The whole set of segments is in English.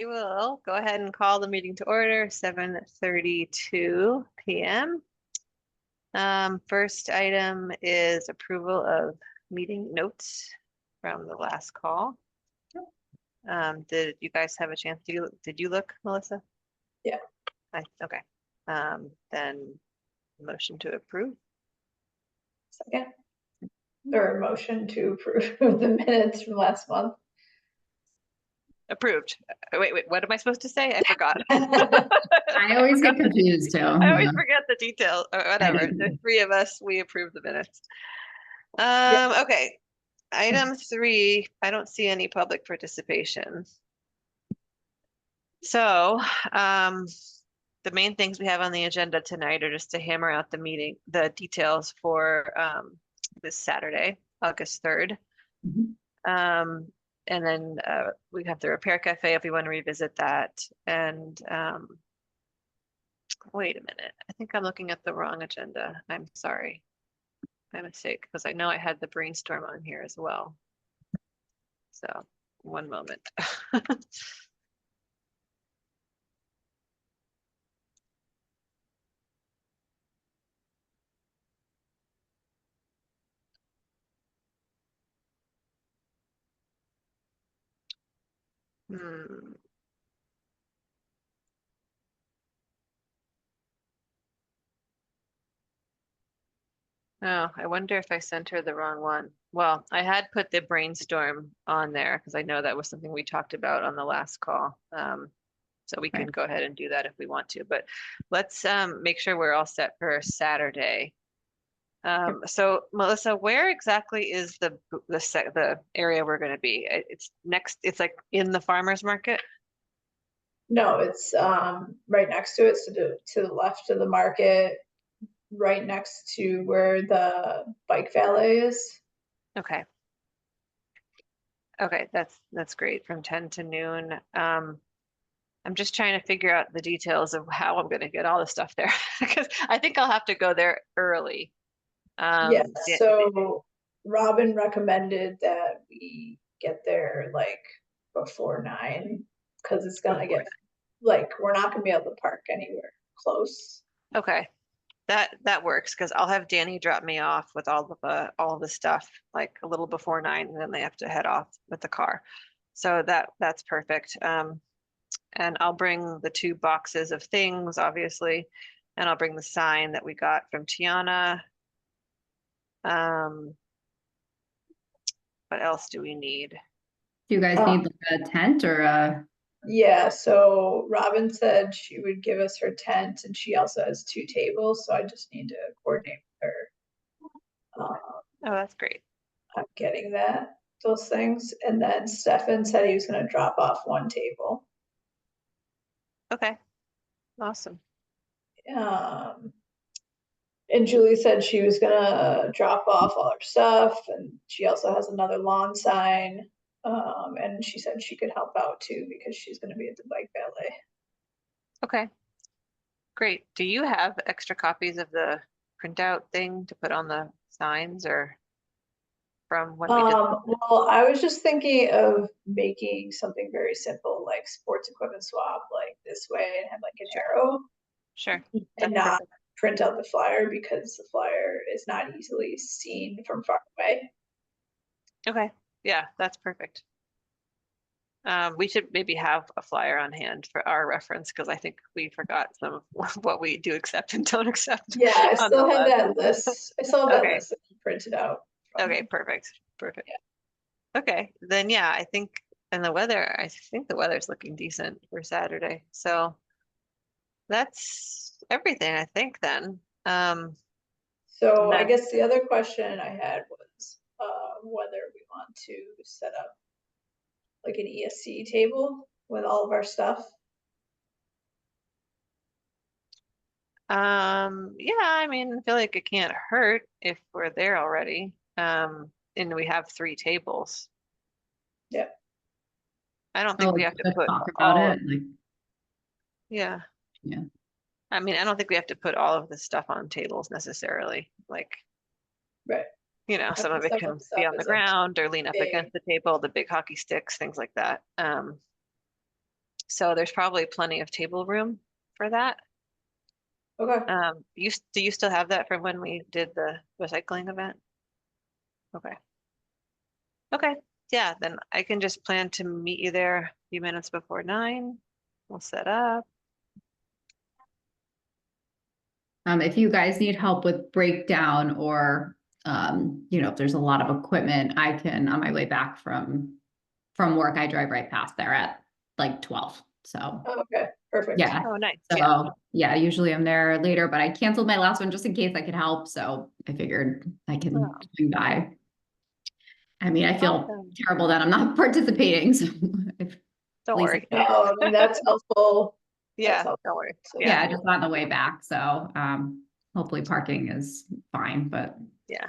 We will go ahead and call the meeting to order, 7:32 p.m. First item is approval of meeting notes from the last call. Did you guys have a chance to, did you look, Melissa? Yeah. Okay. Then motion to approve. Second. Or motion to approve the minutes from last month. Approved. Wait, what am I supposed to say? I forgot. I always get confused too. I always forget the details. Whatever. The three of us, we approve the minutes. Okay. Item 3, I don't see any public participation. So, the main things we have on the agenda tonight are just to hammer out the details for this Saturday, August 3rd. And then we have the repair cafe if we want to revisit that. And wait a minute, I think I'm looking at the wrong agenda. I'm sorry. My mistake, because I know I had the brainstorm on here as well. So one moment. Oh, I wonder if I sent her the wrong one. Well, I had put the brainstorm on there because I know that was something we talked about on the last call. So we can go ahead and do that if we want to, but let's make sure we're all set for Saturday. So Melissa, where exactly is the area we're going to be? It's like in the farmer's market? No, it's right next to it, so to the left of the market, right next to where the bike valet is. Okay. Okay, that's great, from 10 to noon. I'm just trying to figure out the details of how I'm going to get all the stuff there because I think I'll have to go there early. Yeah, so Robin recommended that we get there like before 9 because it's gonna get like we're not gonna be able to park anywhere close. Okay, that works because I'll have Danny drop me off with all of the stuff like a little before 9, and then they have to head off with the car. So that's perfect. And I'll bring the 2 boxes of things, obviously, and I'll bring the sign that we got from Tiana. What else do we need? Do you guys need like a tent or a? Yeah, so Robin said she would give us her tent and she also has 2 tables, so I just need to coordinate with her. Oh, that's great. I'm getting those things. And then Stefan said he was gonna drop off 1 table. Okay, awesome. And Julie said she was gonna drop off all her stuff, and she also has another lawn sign. And she said she could help out too because she's gonna be at the bike ballet. Okay, great. Do you have extra copies of the printout thing to put on the signs or from what we did? Well, I was just thinking of making something very simple, like sports equipment swap, like this way, and have like an arrow. Sure. And not print out the flyer because the flyer is not easily seen from far away. Okay, yeah, that's perfect. We should maybe have a flyer on hand for our reference because I think we forgot some of what we do accept and don't accept. Yeah, I still have that list. I still have that list printed out. Okay, perfect. Yeah. Okay, then yeah, I think, and the weather, I think the weather's looking decent for Saturday. So that's everything, I think then. So I guess the other question I had was whether we want to set up like an ESC table with all of our stuff. Yeah, I mean, I feel like it can't hurt if we're there already. And we have 3 tables. Yeah. I don't think we have to put talk about it. Like, yeah. Yeah. I mean, I don't think we have to put all of the stuff on tables necessarily. Like, right. You know, some of it can be on the ground or lean up against the table, the big hockey sticks, things like that. So there's probably plenty of table room for that. Okay, Do you still have that from when we did the recycling event? Okay. Okay, yeah, then I can just plan to meet you there a few minutes before 9. We'll set up. If you guys need help with breakdown or, you know, if there's a lot of equipment, I can, on my way back from work, I drive right past there at like 12. So, okay, perfect. yeah. Oh, nice. Yeah. So, yeah, usually I'm there later, but I canceled my last one just in case I could help. So I figured I can Wow. swing by. I mean, I feel Awesome. terrible that I'm not participating. So if Don't Lisa- worry. No, I mean, that's helpful. Yeah, helpful. don't worry. So, yeah, just on the way back. So, hopefully parking is fine, but Yeah.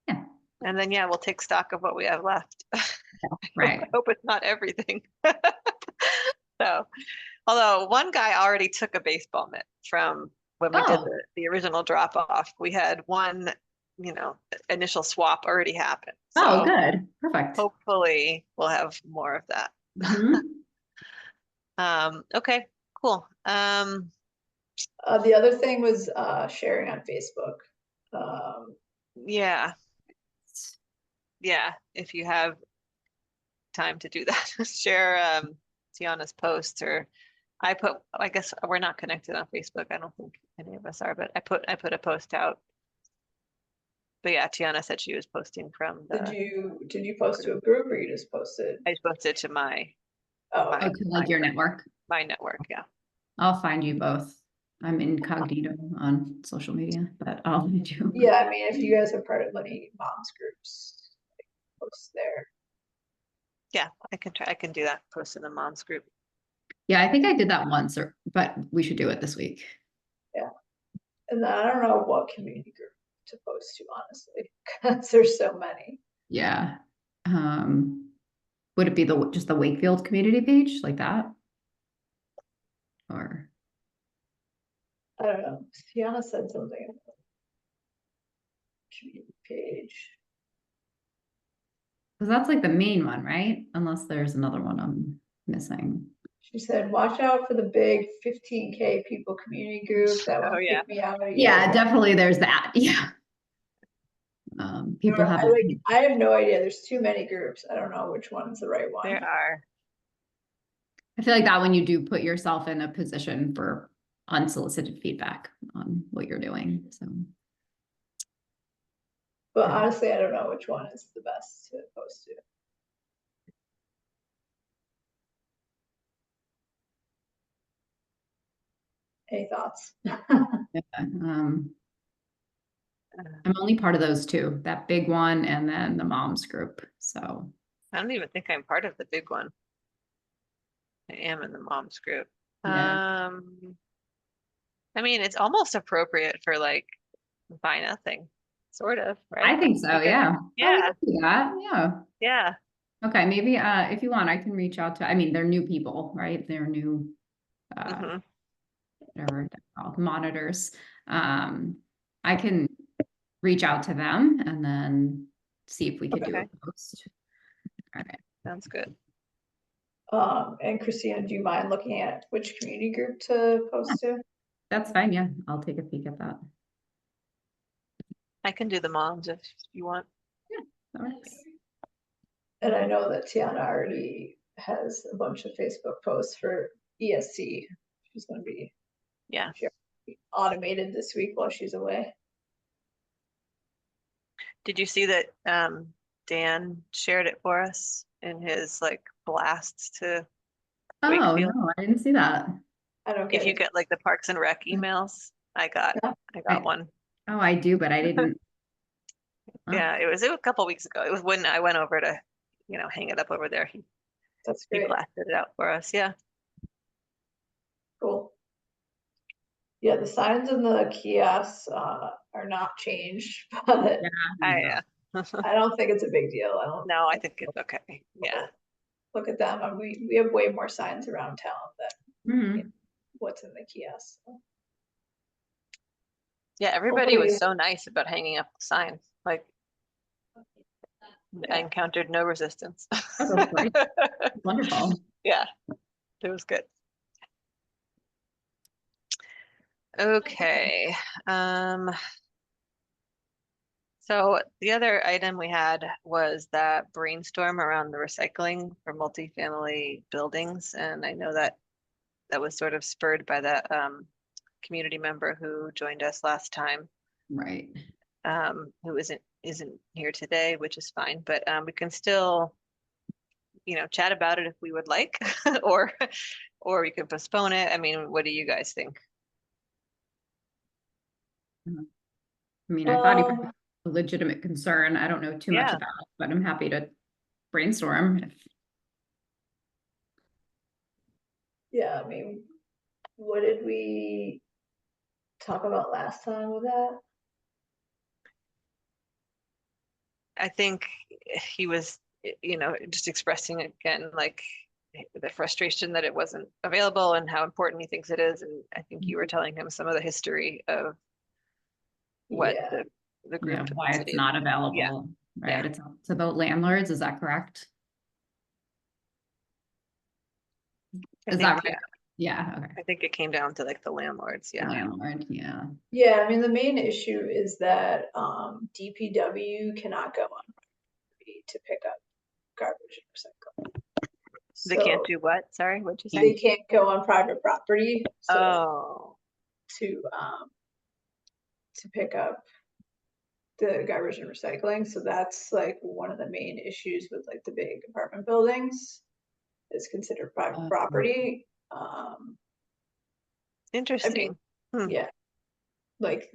Yeah. And then, yeah, we'll take stock of what we have left. right. I hope it's not everything. So, although one guy already took a baseball mitt from when we did Oh. the original drop off, we had one, initial swap already happen. Oh, So good. Perfect. hopefully we'll have more of that. Mhm. Okay, cool. the other thing was sharing on Facebook. Yeah, if you have time to do that, share Tiana's post, or I guess we're not connected on Facebook. I don't think any of us are, but I put a post out. But yeah, Tiana said she was posting from Did the, you post to a group or you just posted? I posted to my Oh, my- Oh, to like your network. my network, yeah. I'll find you both. I'm incognito on social media, but I'll find you. yeah, I mean, if you guys are part of any moms groups, like, post there. Yeah, I can do that, post in the moms group. Yeah, I think I did that once, but we should do it this week. And then I don't know what community group to post to, honestly, because there's so many. Yeah. Would it be just the Wakefield community page like that? Or I don't know. Tiana said something about community page. because that's like the main one, right? Unless there's another one I'm missing. She said, watch out for the big 15K people community group that Oh, will yeah. kick me out. Yeah, definitely there's that. Yeah. People have I have no idea. There's too many groups. I don't know which one's the right one. There are. I feel like that when you do put yourself in a position for unsolicited feedback on what you're doing. So But honestly, I don't know which one is the best to post to. Any thoughts? yeah, I'm only part of those two, that big one and then the moms group. So I don't even think I'm part of the big one. I am in the moms group. Yeah. I mean, it's almost appropriate for like buy nothing, sort of, right? I think so. Okay. Yeah. Yeah. Oh, we can do that. Yeah. Yeah. Okay. Maybe if you want, I can reach out to, I mean, they're new people, right? They're new Mhm. whatever they're called, monitors. I can reach out to them and then see if we could do Okay. a post. All right. Sounds good. And Christina, do you mind looking at which community group to post to? That's fine. Yeah. I'll take a peek at that. I can do the moms if you want. That works. And I know that Tiana already has a bunch of Facebook posts for ESC. She's going to be Yeah. automated this week while she's away. Did you see that Dan shared it for us in his like blasts to Oh, Wakefield? no, I didn't see that. I don't get If you it. get like the Parks and Rec emails, I got one. Oh, I do, but I didn't. Oh. Yeah, it was a couple weeks ago. It was when I went over to, hang it up over there. He That's he great. blasted it out for us. Yeah. Cool. Yeah, the signs in the kiosks are not changed, but I I don't think it's a big deal. I don't no, I think it's okay. Yeah. look at them. And we have way more signs around town than Mhm. what's in the kiosk. Yeah, everybody was Hopefully- so nice about hanging up the signs. Like I Yeah. encountered no resistance. Oh, that's great. Wonderful. Yeah. It was good. Okay. So the other item we had was that brainstorm around the recycling for multifamily buildings. And I know that that was sort of spurred by that community member who joined us last time, Right. who isn't here today, which is fine, but we can still, chat about it if we would like, or we could postpone it. I mean, what do you guys think? I mean, I thought he Um, was a legitimate concern. I don't know too much Yeah. about it, but I'm happy to brainstorm if yeah, I mean, what did we talk about last time with that? I think he was, just expressing again, like the frustration that it wasn't available and how important he thinks it is. And I think you were telling him some of the history of what Yeah, the group in the why it's city. not Yeah. available, Yeah. right? It's about landlords, is that correct? I Is think, that right? yeah, Yeah, okay. I think it came down to like the landlords. Yeah. Landlord, yeah. yeah, I mean, the main issue is that DPW cannot go on property to pick up garbage and recycling. They can't So do what? Sorry, what'd you they say? can't go on private property, so Oh, to pick up the garbage and recycling. So that's like one of the main issues with like the big apartment buildings is considered private property. I mean, interesting. Hmm. yeah, like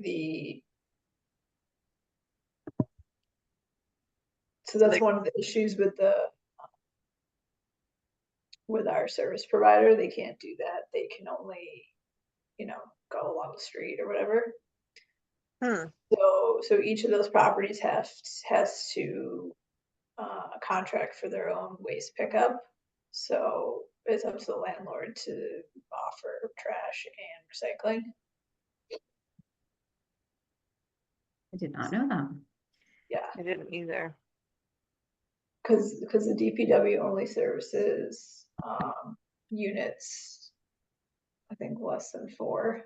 so So that's one of the issues with our service provider. They can't do that. They can only, go along the street or whatever. So each of those properties has to contract for their own waste pickup. So it's up to the landlord to offer trash and recycling. I did not know that. Yeah, I didn't either. because the DPW only services units, I think less than 4.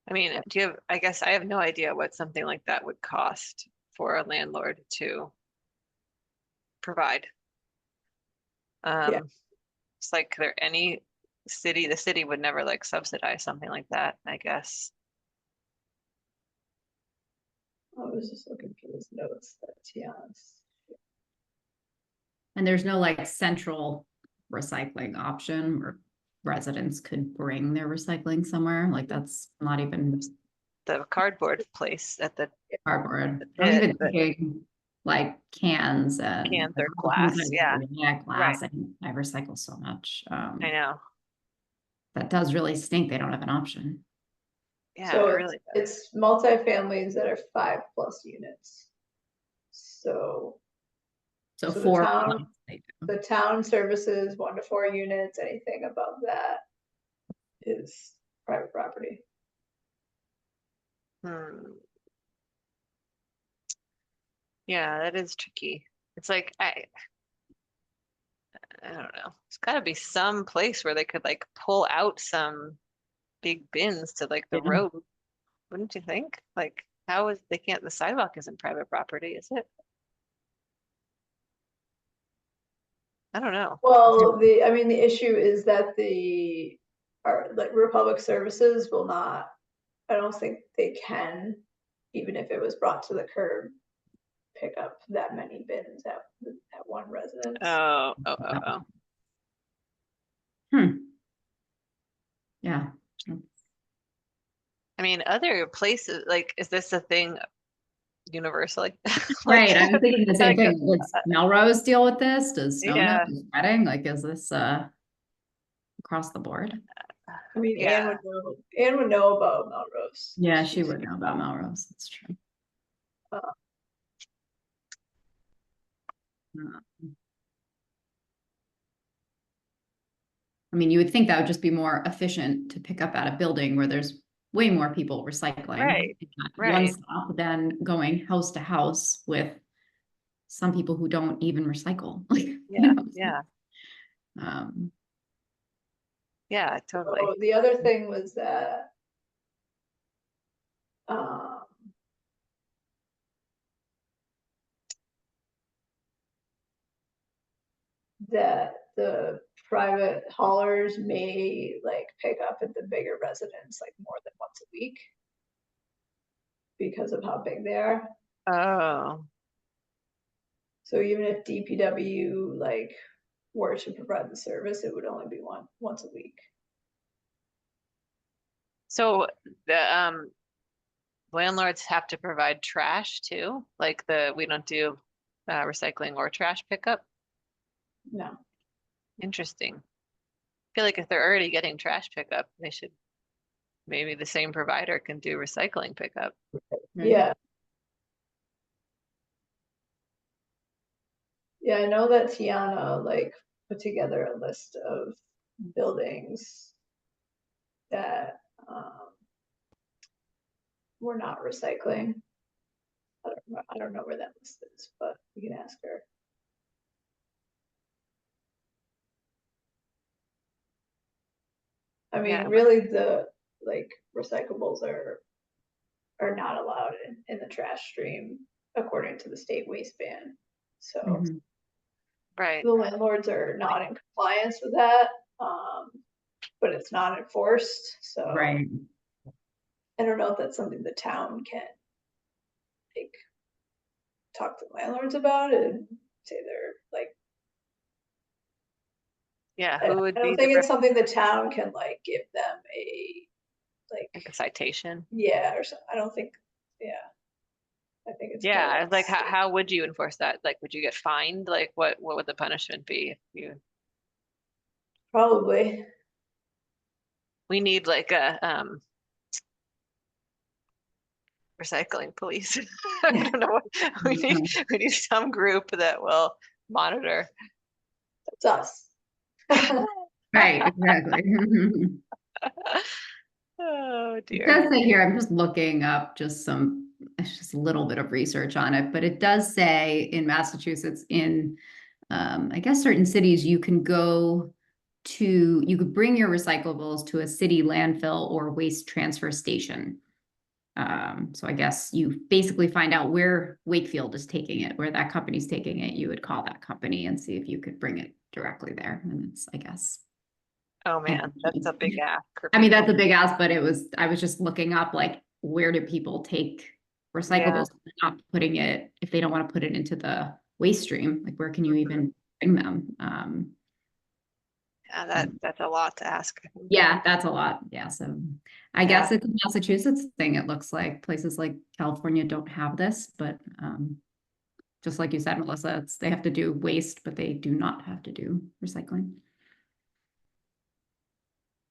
I mean, I guess I have no idea what something like that would cost for a landlord to provide. Yeah. It's like the city would never like subsidize something like that, I guess. I was just looking for those notes that Tiana's. And there's no like central recycling option where residents could bring their recycling somewhere. Like that's not even The cardboard place at the cardboard. the I'm pit, even but thinking like cans and cans or all the things glass. Yeah, yeah, glass. I recycle so much. I know. That does really stink. They don't have an option. Yeah, So it really does. it's multifamilies that are 5+ units. So So the 4 town, plus, they do. the town services 1 to 4 units. Anything above that is private property. Yeah, that is tricky. It's like I don't know. There's got to be some place where they could like pull out some big bins to like the Yeah. road, wouldn't you think? Like, they can't, the sidewalk isn't private property, is it? I don't know. Well, I mean, the issue is that like Republic Services will not, I don't think they can, even if it was brought to the curb, pick up that many bins at one residence. Oh. Yeah. I mean, other places, like, is this a thing universally? Right. Like, I'm thinking the same like, thing. Does Melrose deal with this? Does Stone yeah, Oak, does Reading? Like, is this across the board? I mean, yeah. Anne would know about Melrose. Yeah, she would know about Melrose. That's true. Uh, I mean, you would think that would just be more efficient to pick up at a building where there's way more people recycling. Right, One right. stop than going house to house with some people who don't even recycle. Like, you Yeah, know, yeah, um, yeah, totally. Oh, the other thing was that that the private haulers may like pick up at the bigger residents like more than once a week because of how big they are. Oh, So even if DPW like were to provide the service, it would only be once a week. so the landlords have to provide trash too? Like we don't do recycling or trash pickup? No. Interesting. I feel like if they're already getting trash pickup, they should, maybe the same provider can do recycling pickup. right? Yeah. Yeah, I know that Tiana like put together a list of buildings that were not recycling. I don't know where that list is, but we can ask her. I mean, Yeah. really the like recyclables are not allowed in the trash stream according to the state waste ban. So Mhm. Right. the landlords are not in compliance with that, but it's not enforced. So Right. I don't know if that's something the town can like talk to landlords about and say they're like. Yeah, I who would don't be think it's something the town can like give them a like like a citation? yeah or something. I don't think yeah. I think it's Yeah, more I like was like, how would you enforce that? Like, would you get fined? Like, what would the punishment be if you? probably. We need like a recycling police. I don't know what we need. Mhm. We need some group that will monitor. It's us. Right, exactly. Oh It dear. does say here, I'm just looking up it's just a little bit of research on it, but it does say in Massachusetts, I guess certain cities, you could bring your recyclables to a city landfill or waste transfer station. So I guess you basically find out where Wakefield is taking it, where that company's taking it. You would call that company and see if you could bring it directly there. And it's, I guess. Oh man, that's a big ask for I mean, people. that's a big ask, but I was just looking up like, where do people take recyclables? Not putting it, if they don't want to put it into the waste stream, like where can you even bring them? Yeah, that's a lot to ask. Yeah, that's a lot. Yeah, so I Yeah. guess it's a Massachusetts thing. It looks like places like California don't have this, but just like you said, Melissa, they have to do waste, but they do not have to do recycling.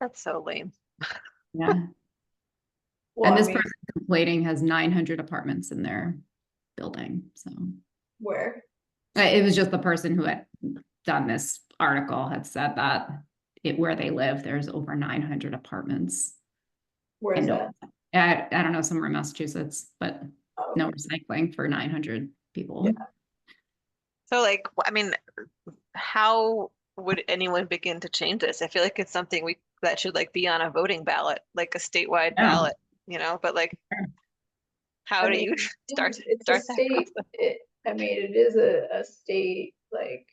That's so lame. Yeah. Well, And I this mean, person complaining has 900 apartments in their building. So where? it was just the person who had done this article had said that where they live, there's over 900 apartments. Where is that? I don't know, somewhere in Massachusetts, but Oh, no recycling for 900 people. Yeah. So like, I mean, how would anyone begin to change this? I feel like it's something that should like be on a voting ballot, like a statewide Yeah. ballot, but like, how I do mean, you start it's a that state. process? I mean, it is a state like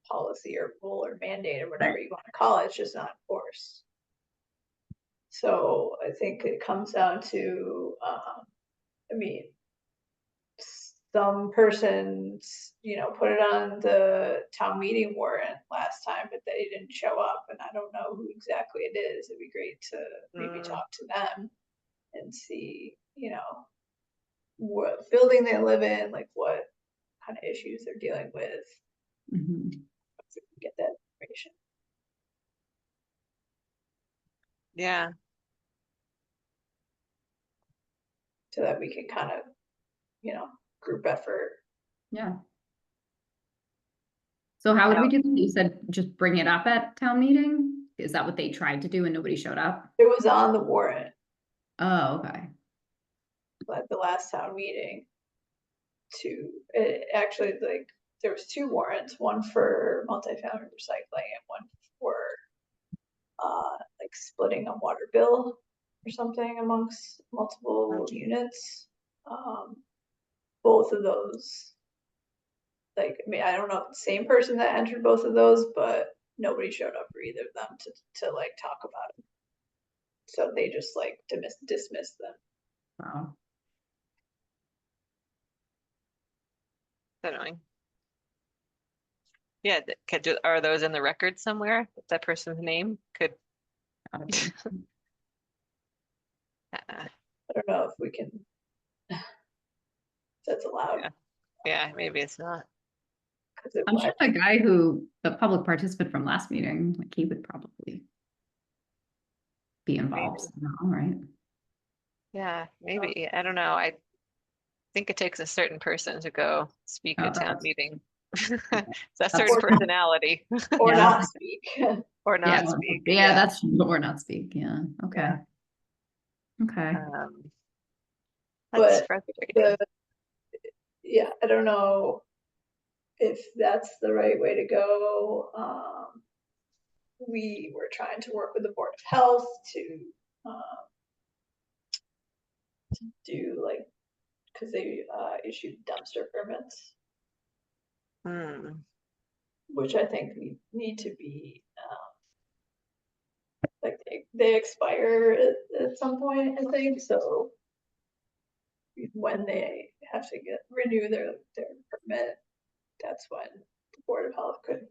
policy or rule or mandate or whatever you want to call it. It's just not enforced. So I think it comes down to, I mean, some persons, put it on the town meeting warrant last time, but they didn't show up, and I don't know who exactly it is. It'd be great to maybe talk to them and see, what building they live in, like what kind of issues they're dealing with. Mhm. So we can get that information. Yeah. So that we can kind of, group effort. Yeah. So how would we do that? You said just bring it up at town meeting? Is that what they tried to do and nobody showed up? It was on the warrant Oh, okay. at the last town meeting. actually, like, there was 2 warrants, one for multifamily recycling and one for like splitting a water bill or something amongst multiple units. Both of those, like, I mean, I don't know if it's the same person that entered both of those, but nobody showed up for either of them to like talk about it. So they just like dismissed them. Wow. Annoying. Yeah, are those in the record somewhere? That person's name could. Gotta be. Uh, I don't know if we can, if that's allowed. Yeah. Yeah, maybe it's not. I'm sure the guy the public participant from last meeting, like he would probably be involved somehow, right? Yeah, maybe. I don't know. I think it takes a certain person to go speak Oh, at town that's- meeting. It's a That's certain true. personality Or Yeah. not speak. or Yeah, not speak. yeah, that's or not speak. Yeah. Okay. Yeah. Okay. That's But frustrating. Yeah, I don't know if that's the right way to go. We were trying to work with the Board of Health to do like, because they issued dumpster permits, Hmm. which I think need to be like they expire at some point, I think. So when they have to renew their permit, that's when the Board of Health could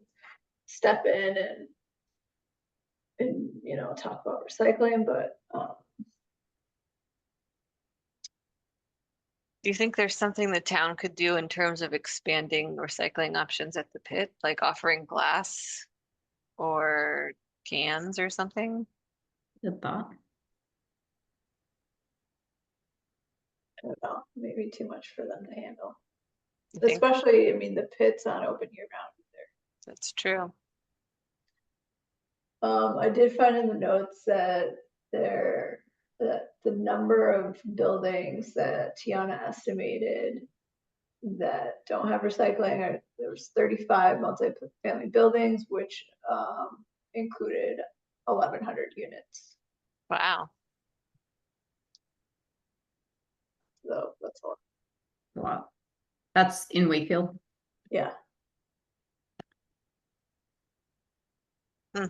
step in and you know, talk about recycling. But Do you think there's something the town could do in terms of expanding recycling options at the pit, like offering glass or cans or something? Good thought. I don't know, maybe too much for them to handle. You think Especially, I mean, the pit's not open year round either. that's true? I did find in the notes that the number of buildings that Tiana estimated that don't have recycling there was 35 multi-family buildings, which included 1,100 units. Wow. So that's all. Wow. That's in Wakefield. Yeah. Hmm.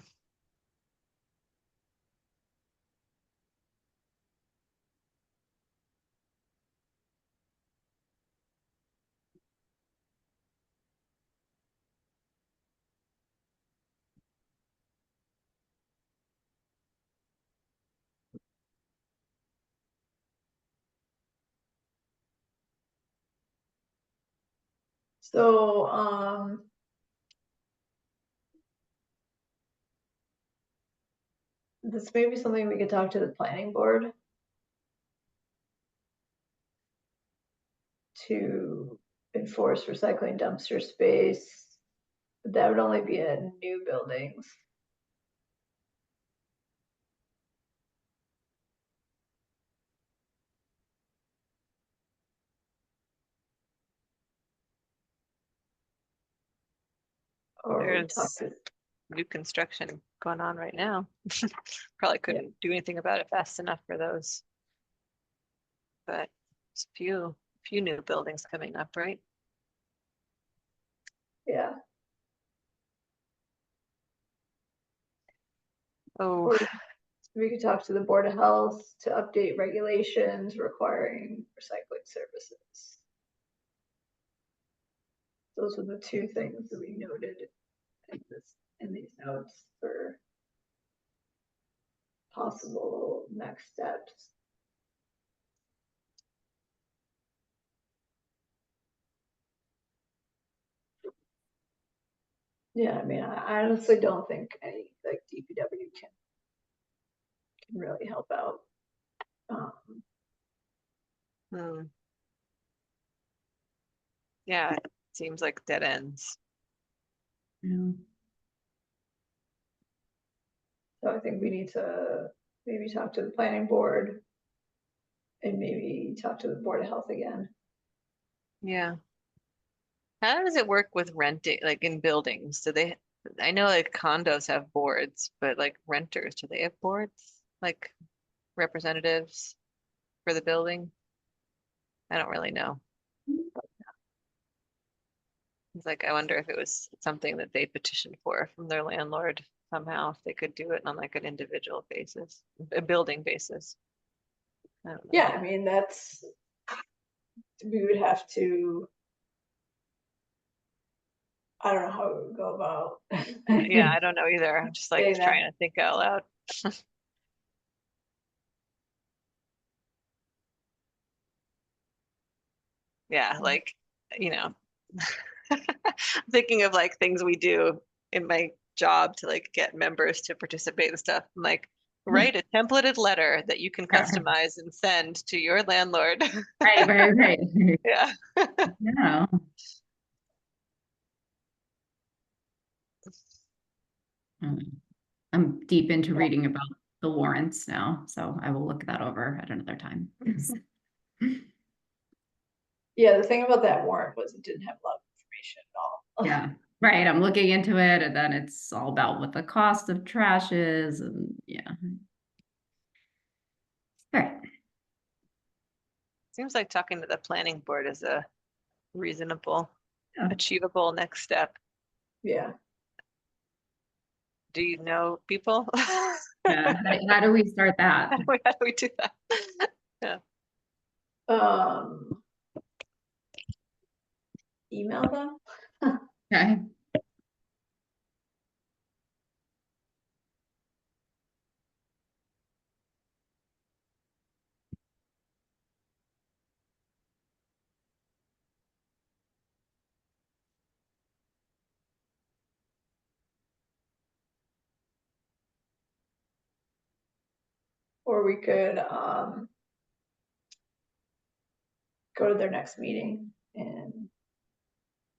So this may be something we could talk to the planning board to enforce recycling dumpster space. That would only be in new buildings. Or we talk There's to, new construction going on right now. Probably couldn't do anything about it fast enough for those. But it's a few new buildings coming up, right? yeah. Oh, Or we could talk to the Board of Health to update regulations requiring recycling services. Those are the 2 things that we noted in these notes for possible next steps. Yeah, I mean, I honestly don't think any like DPW can really help out. hmm. Yeah, it seems like dead ends. Yeah. So I think we need to maybe talk to the planning board and maybe talk to the Board of Health again. Yeah. How does it work with renting, like in buildings? Do they, I know like condos have boards, but like renters, do they have boards? Like representatives for the building? I don't really know. It's like, I wonder if it was something that they petitioned for from their landlord somehow, if they could do it on like an individual basis, a building basis. I don't know. Yeah, I mean, that's, we would have to, I don't know how it would go about. Yeah, I don't know either. I'm just like Saying that. trying to think out loud. Yeah, like, you know, thinking of like things we do in my job to like get members to participate and stuff. I'm like, write a templated letter that you can customize and send to your landlord. Right, right, right. Yeah. Yeah. I'm deep into reading about the warrants now, so I will look that over at another time. Yeah, the thing about that warrant was it didn't have a lot of information at all. Yeah, right. I'm looking into it, and then it's all about what the cost of trash is, and yeah. All right. Seems like talking to the planning board is a reasonable, Yeah. achievable next step. Yeah. Do you know people? Yeah. How do we start that? How do we do that? Email them. Okay. Or we could go to their next meeting and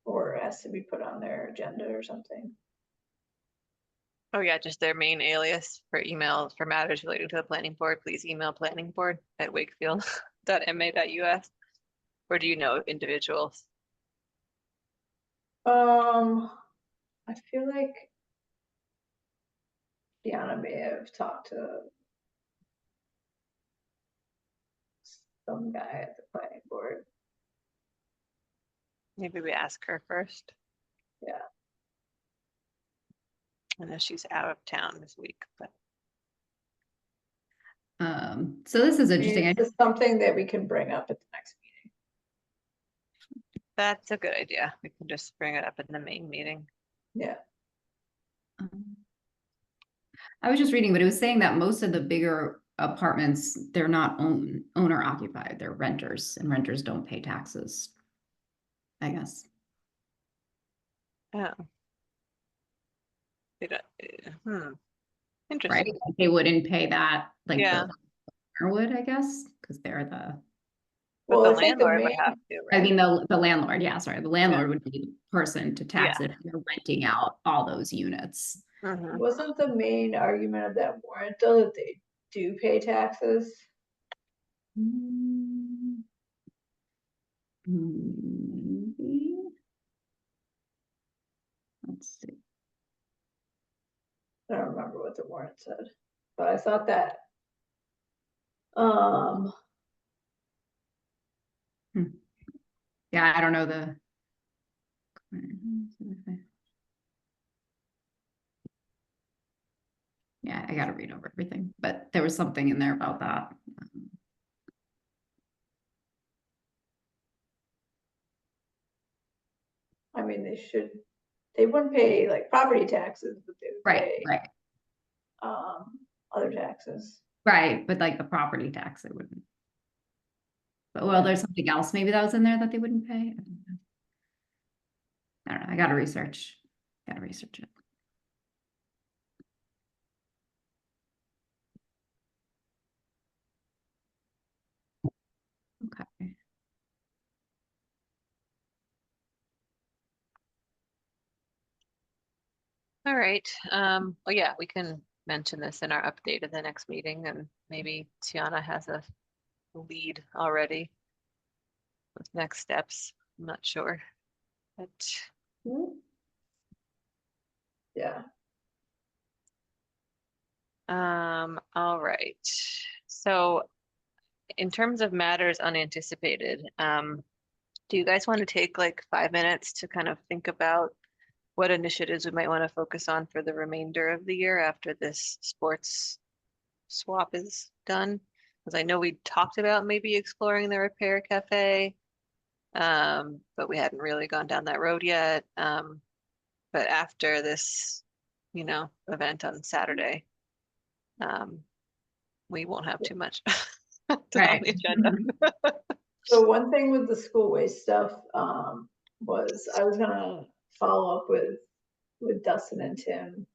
or ask to be put on their agenda or something. Oh yeah, just their main alias for email for matters related to the planning board. Please email planningboard@wakefield.ma.us. Or do you know individuals? I feel like Deanna may have talked to some guy at the planning board. Maybe we ask her first. Yeah. I know she's out of town this week, but So this is I mean, interesting. it's just something that we can bring up at the next meeting. that's a good idea. We can just bring it up in the main meeting. Yeah. I was just reading, but it was saying that most of the bigger apartments, they're not owner occupied, they're renters, and renters don't pay taxes, I guess. Oh. They don't, Right? interesting. Like they wouldn't pay that, like Yeah, the owner would, I guess, because they're the, but Well, the I think the landlord would main, have to, I right? mean, the landlord, yeah, sorry, the landlord would be the person to tax Yeah. it if they're renting out all those units. Mhm. wasn't the main argument of that warrant though that they do pay taxes? Maybe. Let's see. I don't remember what the warrant said, but I thought that um Yeah, I don't know the. Yeah, I gotta read over everything, but there was something in there about that. I mean they wouldn't pay like property taxes, but they would Right, pay right, other taxes. right, but like the property tax, it wouldn't. But well, there's something else maybe that was in there that they wouldn't pay. I don't know, I gotta research it. Okay. All right. Well, yeah, we can mention this in our update at the next meeting, and maybe Tiana has a lead already with next steps. I'm not sure. But Yeah. all right. So in terms of matters unanticipated, do you guys want to take like 5 minutes to kind of think about what initiatives we might want to focus on for the remainder of the year after this sports swap is done? Because I know we talked about maybe exploring the repair cafe, but we hadn't really gone down that road yet. But after this, event on Saturday, we won't have too much on Right. the agenda. So one thing with the school waste stuff, was I was gonna follow up with Dustin and Tim,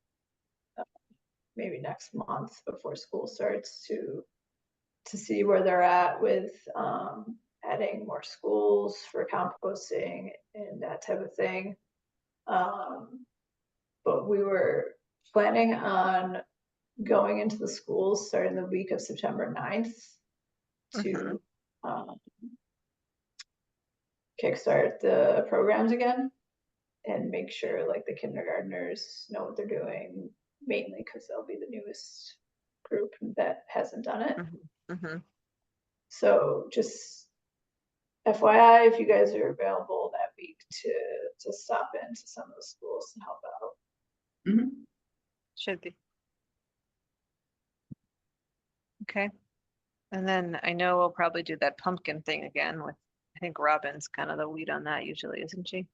maybe next month before school starts to see where they're at with, adding more schools for composting and that type of thing. But we were planning on going into the schools starting the week of September 9th to, kickstart the programs again and make sure like the kindergartners know what they're doing, mainly because they'll be the newest group that hasn't done it. Mhm. So just FYI, if you guys are available that week to stop into some of the schools and help out. Mhm. Should be. Okay. And then I know we'll probably do that pumpkin thing again with, I think Robin's kind of the lead on that usually, isn't she?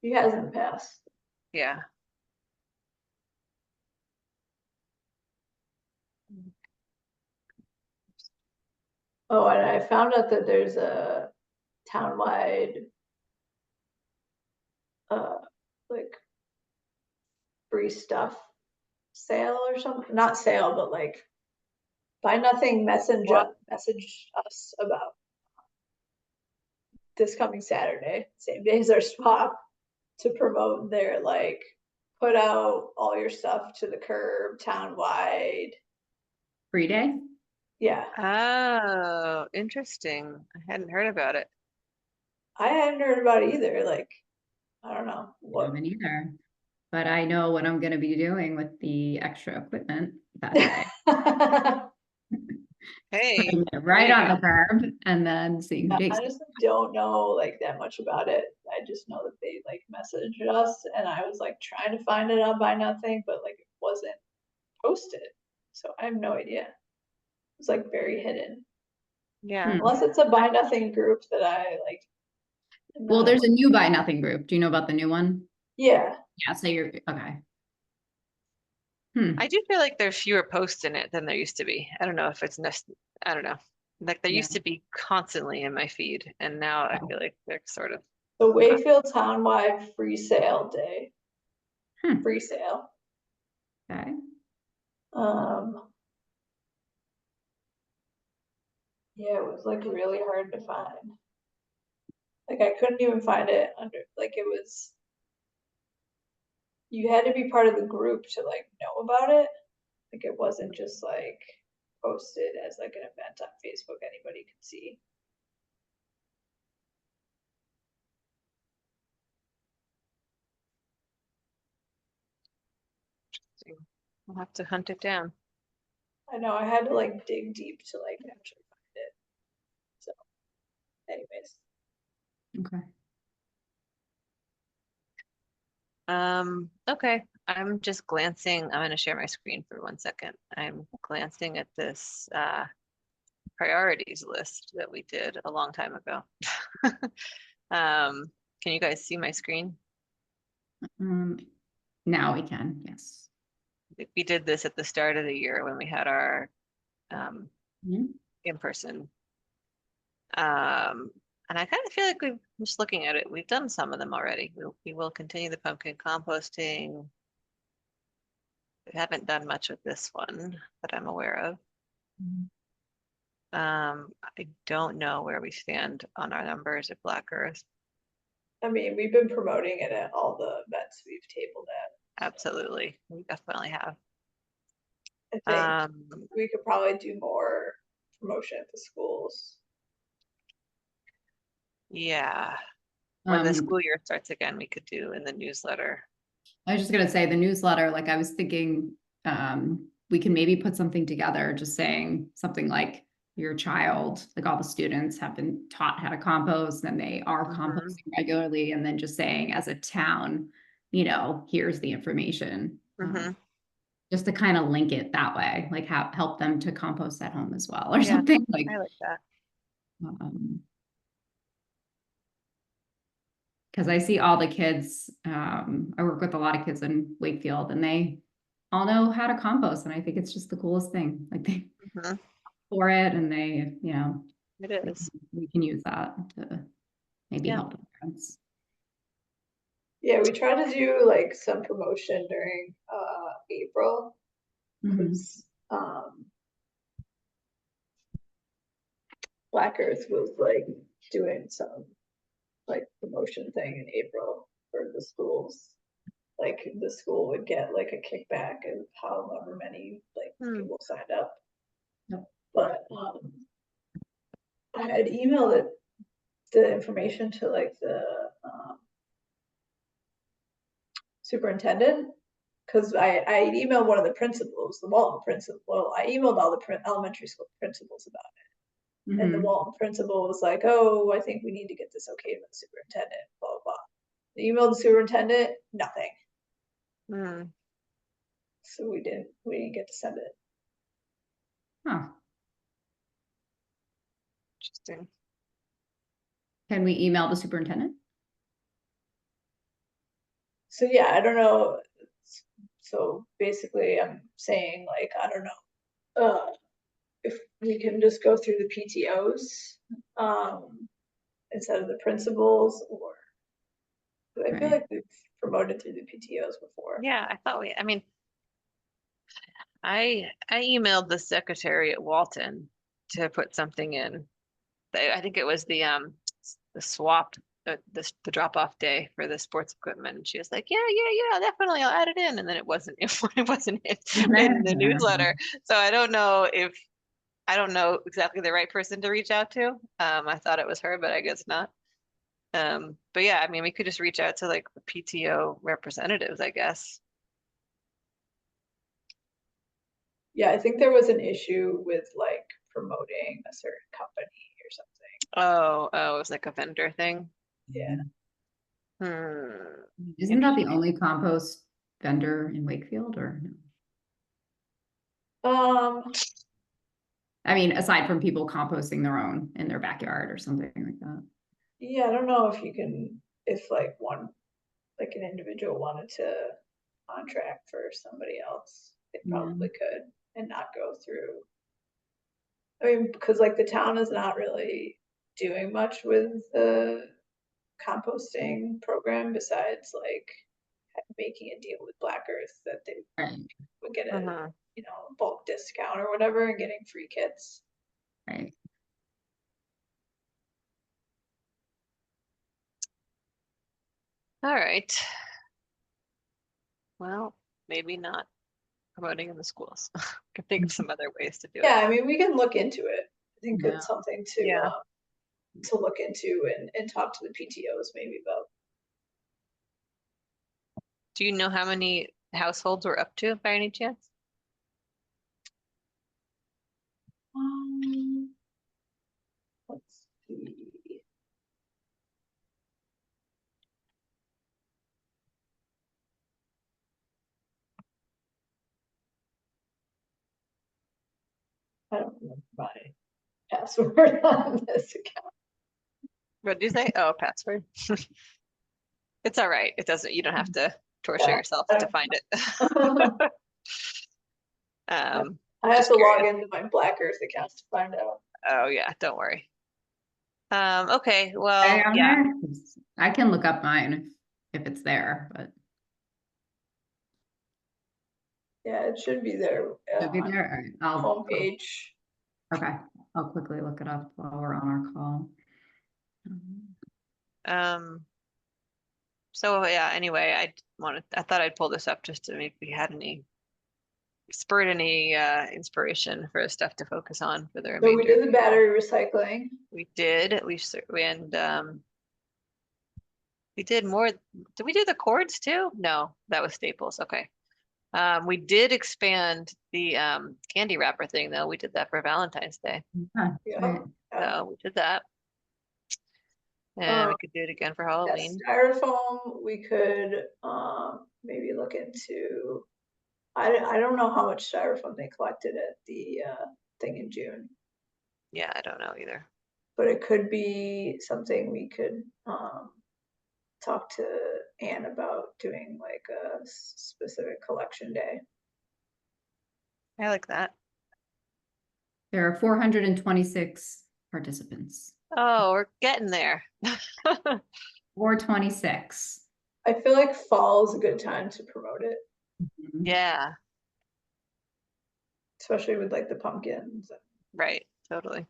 He hasn't passed. Yeah. Oh, and I found out that there's a townwide, like free stuff sale or something, not sale, but like buy nothing message us about this coming Saturday, same day as our swap, to promote their like put out all your stuff to the curb townwide. Free day? Yeah, Oh, interesting. I hadn't heard about it. I hadn't heard about it either. Like, I don't know I what. haven't either. But I know what I'm gonna be doing with the extra equipment that day. Hey, Putting it there right you on go. the curb and then seeing who I takes it. honestly don't know like that much about it. I just know that they like messaged us and I was like trying to find it on Buy Nothing, but like it wasn't posted. So I have no idea. It's like very hidden. Yeah. Hmm. Unless it's a Buy Nothing group that I like. am Well, not there's a aware- new Buy Nothing group. Do you know about the new one? Yeah. Yeah, so you're okay. I do feel like there's fewer posts in it than there used to be. I don't know if it's I don't know. Like there Yeah. used to be constantly in my feed, and now I feel like they're sort of The Wakefield Townwide Free Sale Day. Hmm. Free sale. Okay. Yeah, it was like really hard to find. Like I couldn't even find it under like it was you had to be part of the group to like know about it. Like it wasn't just like posted as like an event on Facebook anybody could see. I'll have to hunt it down. I know I had to like dig deep to like actually find it. So anyways. Okay. Okay. I'm just glancing. I'm going to share my screen for 1 second. I'm glancing at this priorities list that we did a long time ago. Can you guys see my screen? Now we can, yes. We did this at the start of the year when we had our Mhm. in-person. And I kind of feel like just looking at it, we've done some of them already. We will continue the pumpkin composting. We haven't done much with this one that I'm aware of. I don't know where we stand on our numbers at Black Earth. I mean, we've been promoting it at all the events we've tabled at. Absolutely, we definitely have. I think we could probably do more promotion at the schools. Yeah, when the Um, school year starts again, we could do in the newsletter. I was just gonna say the newsletter, like I was thinking, we can maybe put something together, just saying something like your child, like all the students have been taught how to compost and they are Mhm. composting regularly, and then just saying as a town, here's the information. Mhm. Just to kind of link it that way, like help them to compost at home as well, or Yeah, something like. I like that. Because I see all the kids, I work with a lot of kids in Wakefield and they all know how to compost. And I think it's just the coolest thing. Like they Mhm. for it and they, It is. we can use that to maybe Yeah. help the parents. Yeah, we try to do like some promotion during April, Mhm. because Black Earth was like doing some like promotion thing in April for the schools. Like the school would get like a kickback of however many like Hmm. people signed up. Yep. But I had emailed it, the information to like the superintendent, because I emailed one of the principals, the Walton principal. Well, I emailed all the elementary school principals about it. And the Mhm. Walton principal was like, "Oh, I think we need to get this okay with the superintendent." Blah blah blah. I emailed the superintendent, nothing. Hmm. So we didn't get to send it. Huh. Interesting. Can we email the superintendent? So yeah, I don't know. So basically, I'm saying like I don't know if we can just go through the PTOs instead of the principals, or I feel Right. like we've promoted through the PTOs before. Yeah, I mean, I emailed the secretary at Walton to put something in. I think it was the swap, the drop off day for the sports equipment. And she was like, yeah, definitely, I'll add it in. And then it wasn't it wasn't in the newsletter. So I don't know exactly the right person to reach out to. I thought it was her, but I guess not. But yeah, I mean, we could just reach out to like the PTO representatives, I guess. Yeah, I think there was an issue with like promoting a certain company or something. Oh, it was like a vendor thing. Yeah. Hmm. Isn't that the only compost vendor in Wakefield or no? I mean, aside from people composting their own in their backyard or something like that. Yeah, I don't know if you can, if like like an individual wanted to contract for somebody else, they probably could and not go through. I mean, because like the town is not really doing much with the composting program besides like making a deal with Black Earth that they Right, would get a Uh-huh. bulk discount or whatever and getting free kits. right. All right. Well, maybe not promoting in the schools. Can think of some other ways to do it. Yeah, I mean, we can look into it. I think Yeah. it's something Yeah. to look into and talk to the PTOs maybe about. Do you know how many households we're up to by any chance? Let's see. I don't remember my password on this account. What did you say? Oh, password. It's all right. It doesn't, you don't have to torture Yeah, yourself I to don't- find it. I have Just to curious. log into my Black Earth account to find out. Oh yeah, don't worry. Okay, Hey, well, on yeah. there? I can look up mine if it's there, but Yeah, it should be there should be on there. All right, I'll homepage. okay. I'll quickly look it up while we're on our call. So yeah, anyway, I thought I'd pull this up just to see if we had any spurred any inspiration for stuff to focus on for the So remainder. we did the battery recycling. We did, and we did more. Did we do the cords too? No, that was Staples. Okay. We did expand the candy wrapper thing though. We did that for Valentine's Day. Huh, Yeah. right. So we did that. And we could do it again for Yeah, Halloween. styrofoam, we could maybe look into, I don't know how much styrofoam they collected at the thing in June, Yeah, I don't know either. but it could be something we could talk to Anne about doing like a specific collection day. I like that. There are 426 participants. Oh, we're getting there. 426. I feel like fall is a good time to promote it, Mhm. Yeah, especially with like the pumpkins. right, totally.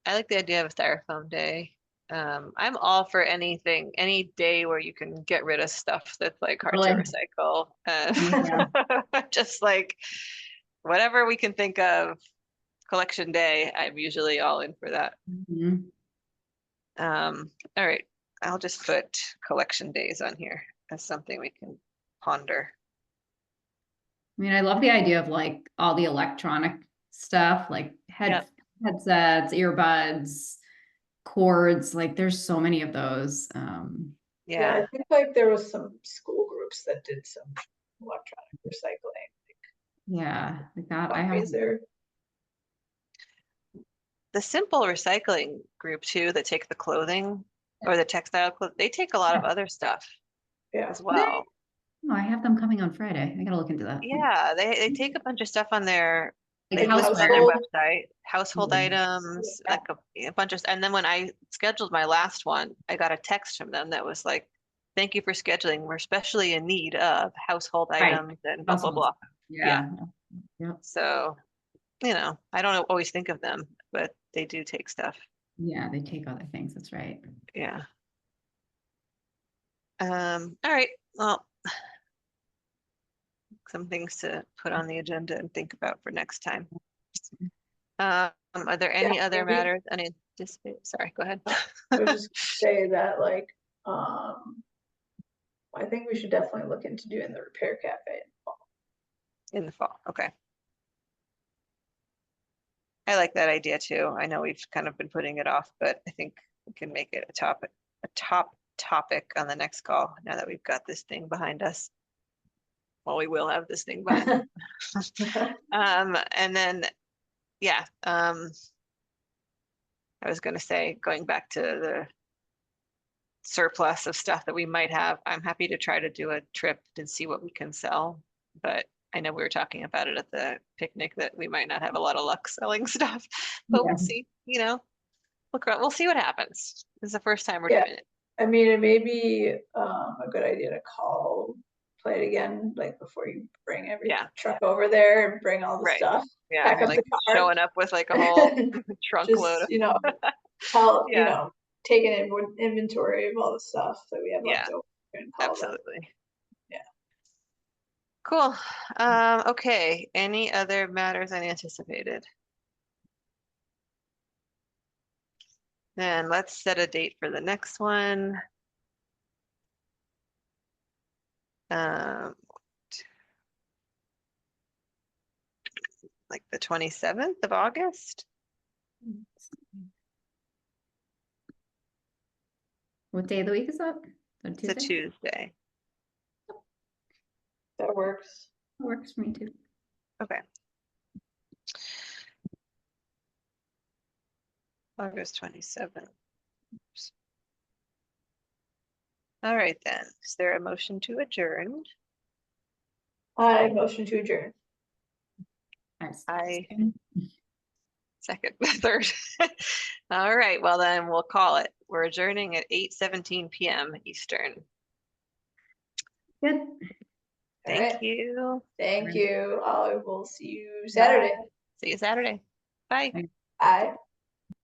I like the idea of a styrofoam day. I'm all for anything, any day where you can get rid of stuff that's like hard to Really? recycle. Yeah. Just like whatever we can think of, collection day, I'm usually all in for that. Mhm. All right, I'll just put collection days on here as something we can ponder. I mean, I love the idea of like all the electronic stuff, like Yep. headsets, earbuds, cords, like there's so many of those. Yeah, Yeah, I think like there was some school groups that did some electronic recycling, Yeah, like that. I have, fundraiser. the simple recycling group too that take the clothing or the textile clothing, they take a lot of other stuff Yeah. as well. oh, I have them coming on Friday. I gotta look into that. Yeah, they take a bunch of stuff on their Like they list on their houseware. website, household Mhm. items, Yeah. like a bunch of, and then when I scheduled my last one, I got a text from them that was like, "Thank you for scheduling. We're especially in need of household Right. items and blah blah Household blah." stuff. Yeah. Yep. So, I don't always think of them, but they do take stuff. Yeah, they take other things. That's right. Yeah. All right. Well, some things to put on the agenda and think about for next time. Are there any other maybe. matters? Sorry, go ahead. I was just gonna say that like, I think we should definitely look into doing the repair cafe. In the fall, okay. I like that idea too. I know we've kind of been putting it off, but I think we can make it a top topic on the next call now that we've got this thing behind us. Well, we will have this thing behind us. And then, yeah, I was gonna say, going back to the surplus of stuff that we might have, I'm happy to try to do a trip and see what we can sell. But I know we were talking about it at the picnic that we might not have a lot of luck selling stuff, but Yeah. we'll see, look around, we'll see what happens. This is the first time we're Yeah. doing it. I mean, it may be a good idea to play it again, like before you bring every Yeah. truck over there and bring all the Right. stuff. Yeah, Pack up like the car. showing up with like a whole trunk Just, load of, yeah. Taking inventory of all the stuff that we have Yeah, left over and call them. absolutely. Yeah. Cool. Okay, any other matters unanticipated? Then let's set a date for the next one. Like the 27th of August? What day of the week is that? It's a Tuesday. That works. Works for me too. Okay. August 27th. All right then. Is there a motion to adjourn? I motion to adjourn. I second, third. All right, well then we'll call it. We're adjourning at 8:17 p.m. Eastern. Good. Thank Alright. you. Thank you. I will see you Saturday. Bye. See you Saturday. Bye. Bye. Bye.